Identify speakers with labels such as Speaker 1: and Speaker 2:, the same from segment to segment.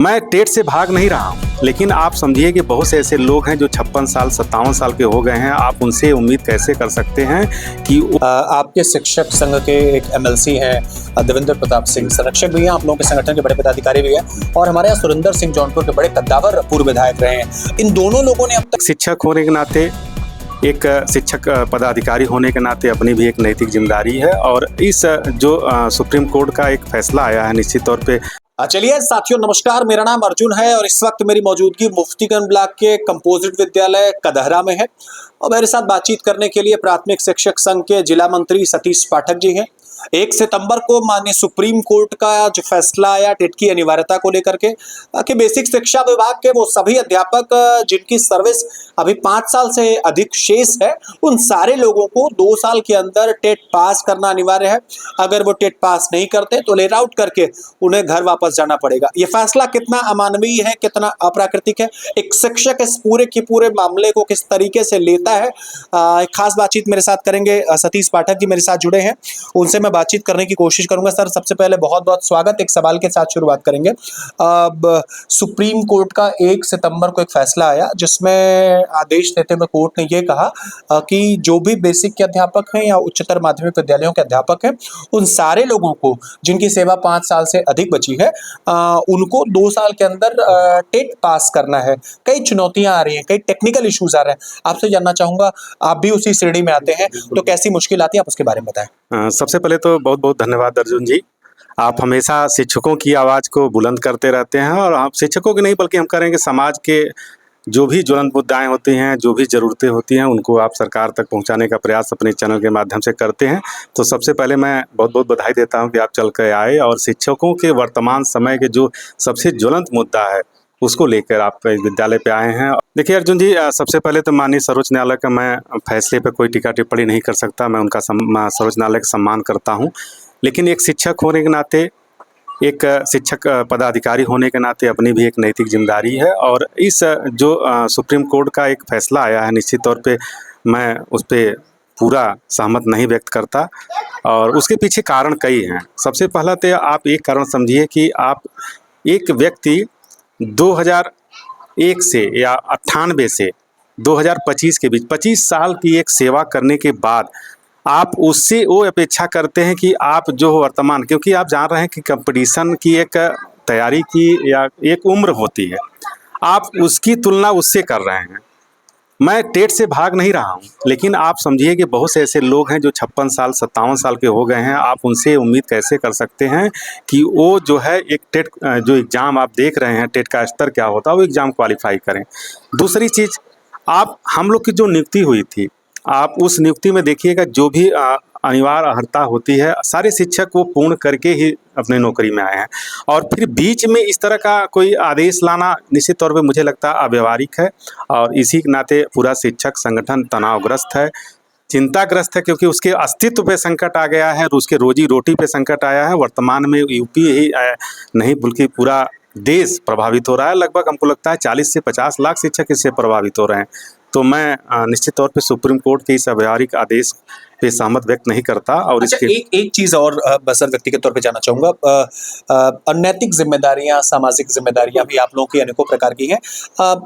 Speaker 1: मैं टेट से भाग नहीं रहा हूँ, लेकिन आप समझिए कि बहुत से ऐसे लोग हैं जो 56 साल 57 साल के हो गए हैं। आप उनसे उम्मीद कैसे कर सकते हैं कि
Speaker 2: आपके शिक्षक संघ के एक एमएलसी हैं देवेंद्र प्रताप सिंह, संरक्षक भी हैं, आप लोगों के संगठन के बड़े पदाधिकारी भी हैं, और हमारे यहाँ सुरेंद्र सिंह जौनपुर के बड़े कद्दावर पूर्व विधायक रहे हैं। इन दोनों लोगों ने अब तक
Speaker 1: शिक्षक होने के नाते, एक शिक्षक पदाधिकारी होने के नाते अपनी भी एक नैतिक जिम्मेदारी है। और इस जो सुप्रीम कोर्ट का एक फैसला आया है, निश्चित तौर पे
Speaker 2: चलिए साथियों, नमस्कार, मेरा नाम अर्जुन है और इस वक्त मेरी मौजूदगी मुफ्तीगंज ब्लॉक के कंपोजिट विद्यालय कदहरा में है और मेरे साथ बातचीत करने के लिए प्राथमिक शिक्षक संघ के जिला मंत्री सतीश पाठक जी हैं। 1 सितंबर को माननीय सुप्रीम कोर्ट का जो फैसला आया टेट की अनिवार्यता को लेकर के कि बेसिक शिक्षा विभाग के वो सभी अध्यापक जिनकी सर्विस अभी 5 साल से अधिक शेष है, उन सारे लोगों को 2 साल के अंदर टेट पास करना अनिवार्य है। अगर वो टेट पास नहीं करते तो लेट आउट करके उन्हें घर वापस जाना पड़ेगा। ये फैसला कितना अमानवीय है, कितना अप्राकृतिक है, एक शिक्षक इस पूरे के पूरे मामले को किस तरीके से लेता है, एक खास बातचीत मेरे साथ करेंगे। सतीश पाठक जी मेरे साथ जुड़े हैं, उनसे बातचीत करने की कोशिश करूंगा। सर, सबसे पहले बहुत बहुत स्वागत। एक सवाल के साथ शुरुआत करेंगे। अब सुप्रीम कोर्ट का 1 सितंबर को एक फैसला आया जिसमें आदेश देते हुए कोर्ट ने यह कहा कि जो भी बेसिक के अध्यापक हैं या उच्चतर माध्यमिक विद्यालयों के अध्यापक हैं, उन सारे लोगों को जिनकी सेवा 5 साल से अधिक बची है, उनको 2 साल के अंदर टेट पास करना है। कई चुनौतियां आ रही हैं, कई टेक्निकल इश्यूज आ रहे हैं। आपसे जानना चाहूंगा, आप भी उसी श्रेणी में आते हैं, तो कैसी मुश्किल आती है, आप उसके बारे में बताएं।
Speaker 1: सबसे पहले तो बहुत बहुत धन्यवाद अर्जुन जी। आप हमेशा शिक्षकों की आवाज़ को बुलंद करते रहते हैं और आप शिक्षकों की नहीं बल्कि हम करेंगे समाज के जो भी ज्वलंत मुद्दाएं होती हैं, जो भी ज़रूरतें होती हैं, उनको आप सरकार तक पहुंचाने का प्रयास अपने चैनल के माध्यम से करते हैं। तो सबसे पहले मैं बहुत बहुत बधाई देता हूं कि आप चल कर आए और शिक्षकों के वर्तमान समय के जो सबसे ज्वलंत मुद्दा है उसको लेकर आप विद्यालय पे आए हैं। देखिए अर्जुन जी, सबसे पहले तो माननीय सर्वोच्च न्यायालय का मैं फैसले पे कोई टीका टिप्पणी नहीं कर सकता। मैं उनका सर्वोच्च न्यायालय का सम्मान करता हूं, लेकिन एक शिक्षक होने के नाते, एक शिक्षक पदाधिकारी होने के नाते अपनी भी एक नैतिक जिम्मेदारी है। और इस जो सुप्रीम कोर्ट का एक फैसला आया है, निश्चित तौर पे मैं उस पर पूरा सहमत नहीं व्यक्त करता और उसके पीछे कारण कई हैं। सबसे पहला तो आप एक कारण समझिए कि आप एक व्यक्ति 2001 से या 98 से 2025 के बीच 25 साल की एक सेवा करने के बाद आप उससे वो अपेक्षा करते हैं कि आप जो वर्तमान, क्योंकि आप जान रहे हैं कि कंपटीशन की एक तैयारी की या एक उम्र होती है, आप उसकी तुलना उससे कर रहे हैं। मैं टेट से भाग नहीं रहा हूं, लेकिन आप समझिए कि बहुत से ऐसे लोग हैं जो 56 साल 57 साल के हो गए हैं। आप उनसे उम्मीद कैसे कर सकते हैं कि वो जो है एक टेट जो एग्ज़ाम आप देख रहे हैं, टेट का स्तर क्या होता है, वो एग्ज़ाम क्वालिफाई करें। दूसरी चीज़, आप हम लोग की जो नियुक्ति हुई थी, आप उस नियुक्ति में देखिएगा जो भी अनिवार्य अर्हता होती है, सारे शिक्षक वो पूर्ण करके ही अपने नौकरी में आए हैं। और फिर बीच में इस तरह का कोई आदेश लाना निश्चित तौर पे मुझे लगता है अव्यावहारिक है और इसी के नाते पूरा शिक्षक संगठन तनावग्रस्त है, चिंताग्रस्त है, क्योंकि उसके अस्तित्व पे संकट आ गया है और उसके रोजी रोटी पे संकट आया है। वर्तमान में यूपी ही नहीं बल्कि पूरा देश प्रभावित हो रहा है। लगभग हमको लगता है 40 से 50 लाख शिक्षक इससे प्रभावित हो रहे हैं। तो मैं निश्चित तौर पे सुप्रीम कोर्ट के इस अव्यावहारिक आदेश पे सहमत व्यक्त नहीं करता। और
Speaker 2: अच्छा,
Speaker 1: इसके
Speaker 2: एक चीज और बसर व्यक्तिगत तौर पे जानना चाहूंगा। अनैतिक जिम्मेदारियां, सामाजिक जिम्मेदारियां भी आप लोगों की अनेकों प्रकार की हैं।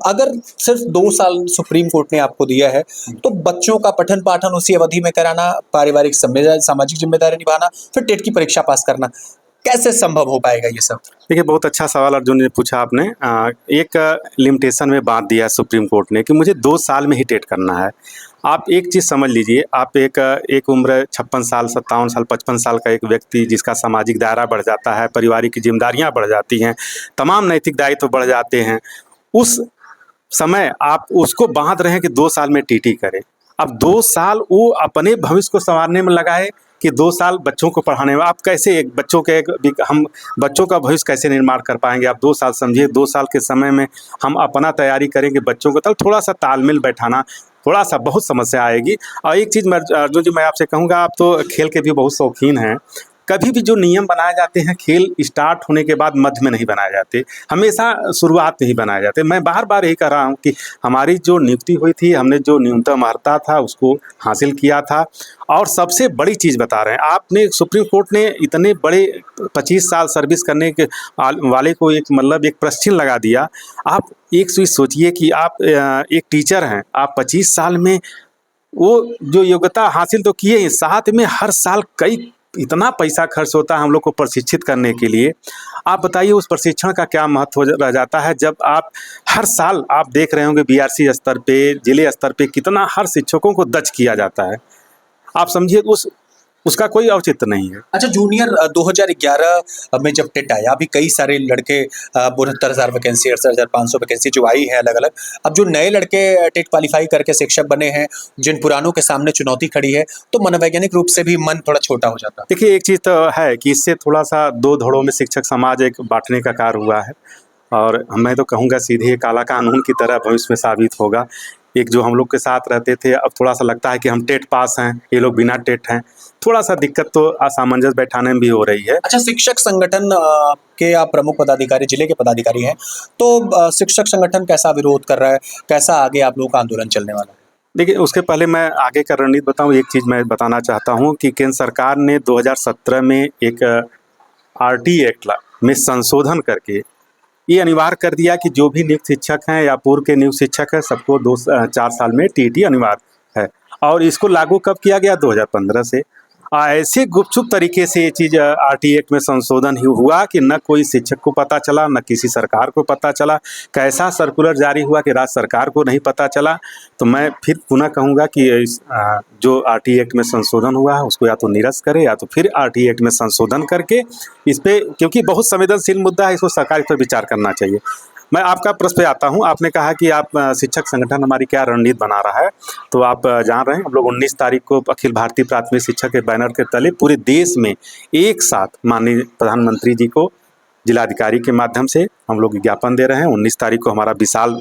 Speaker 2: अगर सिर्फ 2 साल सुप्रीम कोर्ट ने आपको दिया है तो बच्चों का पठन पाठन उसी अवधि में कराना, पारिवारिक सामाजिक जिम्मेदारी निभाना, फिर टेट की परीक्षा पास करना, कैसे संभव हो पाएगा ये सब?
Speaker 1: देखिए, बहुत अच्छा सवाल अर्जुन ने पूछा आपने। एक लिमिटेशन में बांध दिया सुप्रीम कोर्ट ने कि मुझे 2 साल में ही टेट करना है। आप एक चीज़ समझ लीजिए, आप एक उम्र 56 साल 57 साल 55 साल का एक व्यक्ति जिसका सामाजिक दायरा बढ़ जाता है, पारिवारिक जिम्मेदारियां बढ़ जाती हैं, तमाम नैतिक दायित्व बढ़ जाते हैं, उस समय आप उसको बांध रहे हैं कि 2 साल में टीटी करें। अब 2 साल वो अपने भविष्य को संवारने में लगाए कि 2 साल बच्चों को पढ़ाने में, आप कैसे हम बच्चों का भविष्य कैसे निर्माण कर पाएंगे? आप 2 साल समझिए, 2 साल के समय में हम अपना तैयारी करेंगे बच्चों को, तब थोड़ा सा तालमेल बैठाना, थोड़ा सा बहुत समस्या आएगी। और एक चीज़ मैं अर्जुन जी मैं आपसे कहूँगा, आप तो खेल के भी बहुत शौकीन हैं, कभी भी जो नियम बनाए जाते हैं खेल स्टार्ट होने के बाद मध्य में नहीं बनाए जाते, हमेशा शुरुआत में ही बनाए जाते। मैं बार बार यही कह रहा हूँ कि हमारी जो नियुक्ति हुई थी, हमने जो न्यूनतम अर्हता था उसको हासिल किया था। और सबसे बड़ी चीज़ बता रहे हैं, आपने सुप्रीम कोर्ट ने इतने बड़े 25 साल सर्विस करने के वाले को एक मतलब एक प्रश्न लगा दिया। आप एक चीज़ सोचिए कि आप एक टीचर हैं, आप 25 साल में वो जो योग्यता हासिल तो किए ही, साथ में हर साल कई इतना पैसा खर्च होता है हम लोग को प्रशिक्षित करने के लिए। आप बताइए उस प्रशिक्षण का क्या महत्व रह जाता है जब आप हर साल आप देख रहे होंगे बीआरसी स्तर पे, जिले स्तर पे कितना हर शिक्षकों को दक्ष किया जाता है। आप समझिए उसका कोई औचित्य नहीं है।
Speaker 2: अच्छा, जूनियर 2011 में जब टेट आया, अभी कई सारे लड़के 72,000 वैकेंसी, 68,500 वैकेंसी जो आई है अलग अलग, अब जो नए लड़के टेट क्वालिफाई करके शिक्षक बने हैं, जिन पुरानों के सामने चुनौती खड़ी है, तो मनोवैज्ञानिक रूप से भी मन थोड़ा छोटा हो जाता है।
Speaker 1: देखिए, एक चीज़ तो है कि इससे थोड़ा सा दो धड़ों में शिक्षक समाज एक बांटने का कार्य हुआ है। और मैं तो कहूँगा सीधे काला कानून की तरह भविष्य में साबित होगा। एक जो हम लोग के साथ रहते थे, अब थोड़ा सा लगता है कि हम टेट पास हैं, ये लोग बिना टेट हैं। थोड़ा सा दिक्कत तो असमंजस बैठाने में भी हो रही है।
Speaker 2: अच्छा, शिक्षक संगठन के आप प्रमुख पदाधिकारी, जिले के पदाधिकारी हैं, तो शिक्षक संगठन कैसा विरोध कर रहा है, कैसा आगे आप लोगों का आंदोलन चलने वाला है?
Speaker 1: देखिए, उसके पहले मैं आगे का रणनीति बताऊँ। एक चीज़ मैं बताना चाहता हूँ कि केंद्र सरकार ने 2017 में एक आरटी एक्ट में संशोधन करके ये अनिवार्य कर दिया कि जो भी नियुक्त शिक्षक हैं या पूर्व के नियुक्त शिक्षक हैं, सबको 4 साल में टीईटी अनिवार्य है। और इसको लागू कब किया गया? 2015 से। ऐसे गुपचुप तरीके से ये चीज़ आरटी एक्ट में संशोधन ही हुआ कि न कोई शिक्षक को पता चला, न किसी सरकार को पता चला। कैसा सर्कुलर जारी हुआ कि राज्य सरकार को नहीं पता चला। तो मैं फिर पुनः कहूँगा कि इस जो आरटी एक्ट में संशोधन हुआ है उसको या तो निरस्त करे या तो फिर आरटी एक्ट में संशोधन करके इस पर, क्योंकि बहुत संवेदनशील मुद्दा है, इसको सरकार इस पर विचार करना चाहिए। मैं आपका प्रश्न पे आता हूँ। आपने कहा कि आप शिक्षक संगठन हमारी क्या रणनीति बना रहा है, तो आप जान रहे हैं हम लोग 19 तारीख को अखिल भारतीय प्राथमिक शिक्षक के बैनर के तले पूरे देश में एक साथ माननीय प्रधानमंत्री जी को जिलाधिकारी के माध्यम से हम लोग ज्ञापन दे रहे हैं। 19 तारीख को हमारा विशाल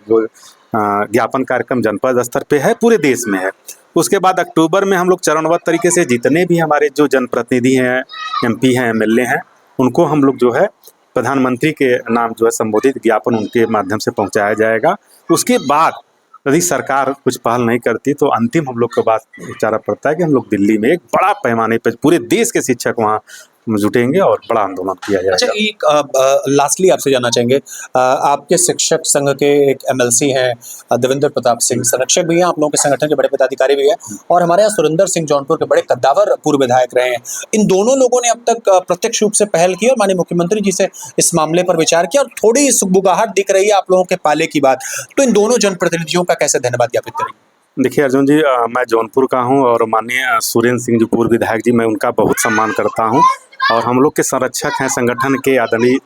Speaker 1: जो ज्ञापन कार्यक्रम जनपद स्तर पे है, पूरे देश में है। उसके बाद अक्टूबर में हम लोग चरणबद्ध तरीके से जितने भी हमारे जो जनप्रतिनिधि हैं, एमपी हैं, एमएलए हैं, उनको हम लोग जो है प्रधानमंत्री के नाम जो है संबोधित ज्ञापन उनके माध्यम से पहुंचाया जाएगा। उसके बाद यदि सरकार कुछ पहल नहीं करती तो अंतिम हम लोग के पास विचारा पड़ता है कि हम लोग दिल्ली में एक बड़ा पैमाने पर पूरे देश के शिक्षक वहाँ जुटेंगे और बड़ा आंदोलन किया जाएगा।
Speaker 2: अच्छा, एक लास्टली आपसे जानना चाहेंगे, आपके शिक्षक संघ के एक एमएलसी हैं देवेंद्र प्रताप सिंह, संरक्षक भी हैं, आप लोगों के संगठन के बड़े पदाधिकारी भी हैं, और हमारे यहाँ सुरेंद्र सिंह जौनपुर के बड़े कद्दावर पूर्व विधायक रहे हैं। इन दोनों लोगों ने अब तक प्रत्यक्ष रूप से पहल की और माननीय मुख्यमंत्री जी से इस मामले पर विचार किया, और थोड़ी सुगबुगाहट दिख रही है आप लोगों के पाले की बात। तो इन दोनों जनप्रतिनिधियों का कैसे धन्यवाद ज्ञापित करेंगे?
Speaker 1: देखिए अर्जुन जी, मैं जौनपुर का हूँ और माननीय सुरेंद्र सिंह जो पूर्व विधायक जी, मैं उनका बहुत सम्मान करता हूँ। और हम लोग के संरक्षक हैं संगठन के आदरणीय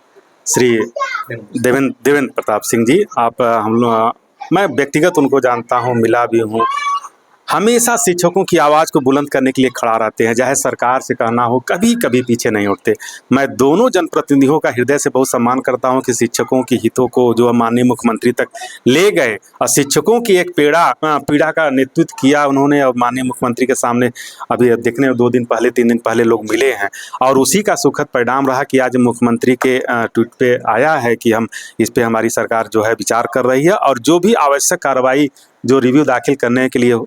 Speaker 1: श्री देवेंद्र प्रताप सिंह जी। आप हम लोग, मैं व्यक्तिगत उनको जानता हूँ, मिला भी हूँ। हमेशा शिक्षकों की आवाज़ को बुलंद करने के लिए खड़ा रहते हैं, चाहे सरकार से कहना हो, कभी कभी पीछे नहीं उठते। मैं दोनों जनप्रतिनिधियों का हृदय से बहुत सम्मान करता हूं कि शिक्षकों की हितों को जो माननीय मुख्यमंत्री तक ले गए और शिक्षकों की एक पीड़ा का नेतृत्व किया उन्होंने। और माननीय मुख्यमंत्री के सामने अभी देखने 2 दिन पहले 3 दिन पहले लोग मिले हैं, और उसी का सुखद परिणाम रहा कि आज मुख्यमंत्री के ट्वीट पे आया है कि हम इस पर हमारी सरकार जो है विचार कर रही है, और जो भी आवश्यक कार्रवाई जो रिव्यू दाखिल करने के लिए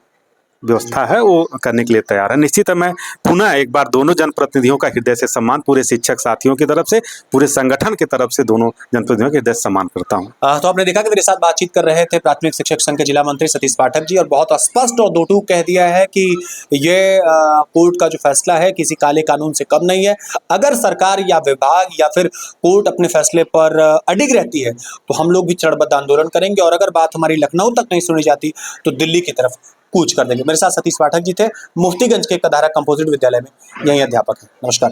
Speaker 1: व्यवस्था है वो करने के लिए तैयार है। निश्चित है, मैं पुनः एक बार दोनों जनप्रतिनिधियों का हृदय से सम्मान पूरे शिक्षक साथियों की तरफ से, पूरे संगठन की तरफ से दोनों जनप्रतिनिधियों के हृदय से सम्मान करता हूँ।
Speaker 2: तो आपने देखा कि मेरे साथ बातचीत कर रहे थे प्राथमिक शिक्षक संघ के जिला मंत्री सतीश पाठक जी, और बहुत स्पष्ट और दो टूक कह दिया है कि ये कोर्ट का जो फैसला है किसी काले कानून से कम नहीं है। अगर सरकार या विभाग या फिर कोर्ट अपने फैसले पर अडिग रहती है तो हम लोग भी चरणबद्ध आंदोलन करेंगे, और अगर बात हमारी लखनऊ तक नहीं सुनी जाती तो दिल्ली की तरफ कूच कर देंगे। मेरे साथ सतीश पाठक जी थे, मुफ्तीगंज के कदहरा कंपोजिट विद्यालय में यही अध्यापक हैं। नमस्कार।